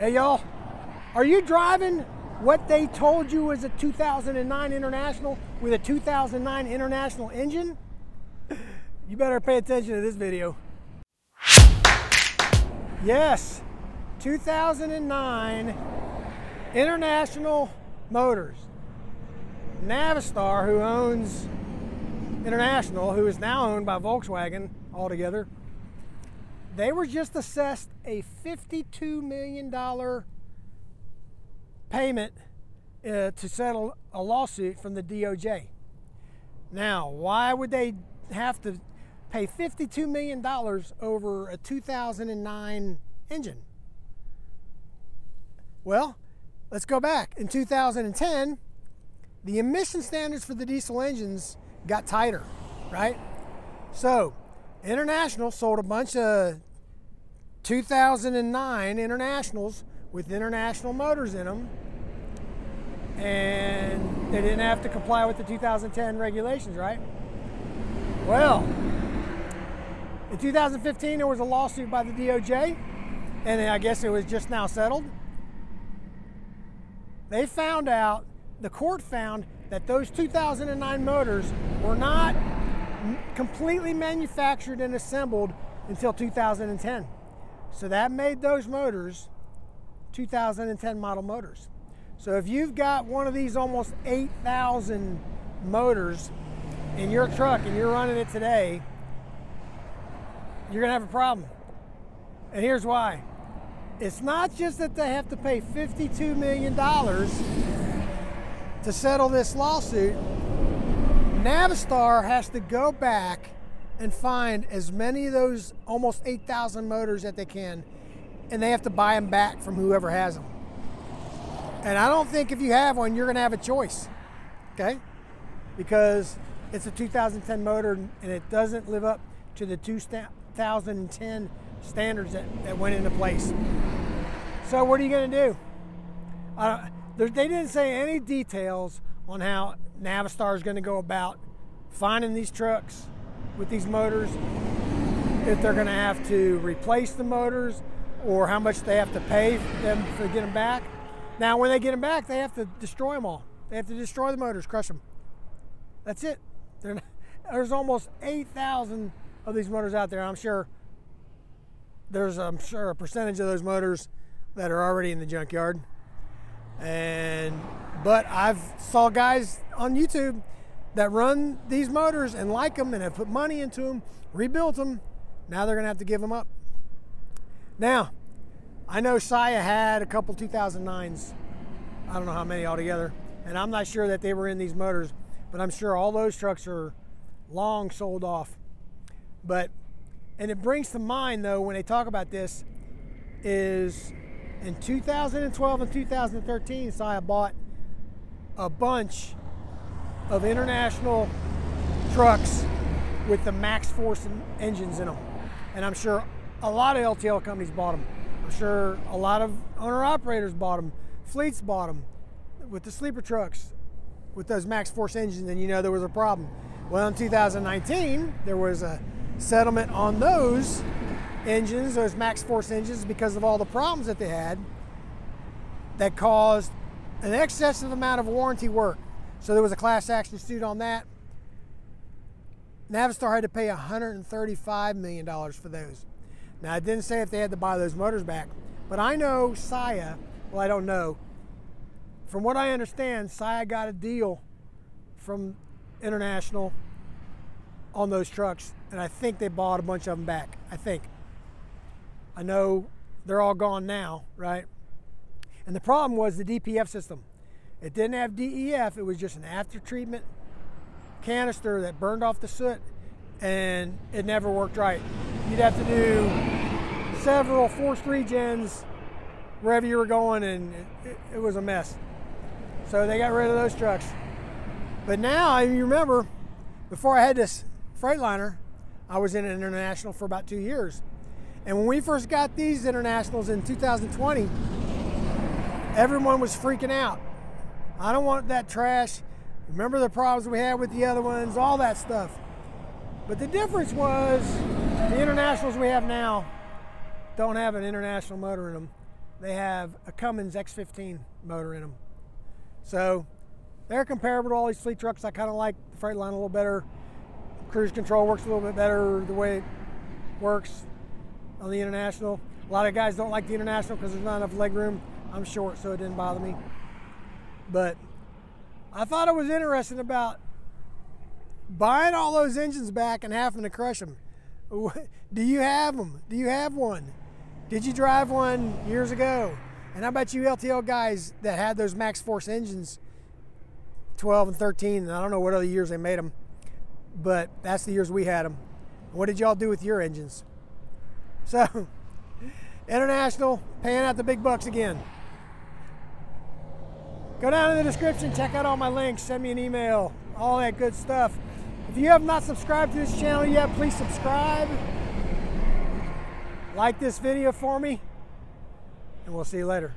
Hey y'all, are you driving what they told you was a 2009 International with a 2009 International engine? You better pay attention to this video. Yes, 2009 International Motors. Navistar, who owns International, who is now owned by Volkswagen altogether, they were just assessed a $52 million payment to settle a lawsuit from the DOJ. Now, why would they have to pay $52 million over a 2009 engine? Well, let's go back. In 2010, the emission standards for the diesel engines got tighter, right? So, International sold a bunch of 2009 Internationals with International motors in them, and they didn't have to comply with the 2010 regulations, right? Well, in 2015 there was a lawsuit by the DOJ, and I guess it was just now settled. They found out, the court found that those 2009 motors were not completely manufactured and assembled until 2010. So that made those motors 2010 model motors. So if you've got one of these almost 8,000 motors in your truck and you're running it today, you're gonna have a problem. And here's why. It's not just that they have to pay $52 million to settle this lawsuit. Navistar has to go back and find as many of those almost 8,000 motors that they can, and they have to buy them back from whoever has them. And I don't think if you have one, you're gonna have a choice, okay? Because it's a 2010 motor and it doesn't live up to the 2010 standards that went into place. So what are you gonna do? They didn't say any details on how Navistar is going to go about finding these trucks with these motors, if they're going to have to replace the motors or how much they have to pay them to get them back. Now, when they get them back, they have to destroy them all. They have to destroy the motors, crush them. That's it. There's almost 8,000 of these motors out there. I'm sure a percentage of those motors that are already in the junkyard. But I've saw guys on YouTube that run these motors and like them and have put money into them, rebuilt them. Now they're gonna have to give them up. Now, I know Saya had a couple 2009s. I don't know how many altogether. And I'm not sure that they were in these motors, but I'm sure all those trucks are long sold off. And it brings to mind though, when they talk about this, is in 2012 and 2013, Saya bought a bunch of International trucks with the Max Force engines in them. And I'm sure a lot of LTL companies bought them. I'm sure a lot of owner-operators bought them. Fleets bought them with the sleeper trucks with those Max Force engines, and you know there was a problem. Well, in 2019, there was a settlement on those engines, those Max Force engines, because of all the problems that they had that caused an excessive amount of warranty work. So there was a class action suit on that. Navistar had to pay $135 million for those. Now, I didn't say if they had to buy those motors back, but I know Saya, well, I don't know. From what I understand, Saya got a deal from International on those trucks, and I think they bought a bunch of them back, I think. I know they're all gone now, right? And the problem was the DPF system. It didn't have DEF, it was just an after treatment canister that burned off the soot, and it never worked right. You'd have to do several forced regens wherever you were going, and it was a mess. So they got rid of those trucks. But now, you remember, before I had this Freightliner, I was in an International for about 2 years. And when we first got these Internationals in 2020, everyone was freaking out. I don't want that trash. Remember the problems we had with the other ones, all that stuff. But the difference was the Internationals we have now don't have an International motor in them. they have a Cummins X15 motor in them. So they're comparable to all these fleet trucks. I kind of like the Freightliner a little better. Cruise control works a little bit better the way it works on the International. A lot of guys don't like the International because there's not enough leg room. I'm short, so it didn't bother me. But I thought it was interesting about buying all those engines back and having to crush them. Do you have them? Do you have one? Did you drive one years ago? And I bet you LTL guys that had those Max Force engines, 12 and 13, and I don't know what other years they made them, but that's the years we had them. What did y'all do with your engines? So, International, paying out the big bucks again. Go down in the description, check out all my links, send me an email, all that good stuff. If you have not subscribed to this channel yet, please subscribe. Like this video for me, and we'll see you later.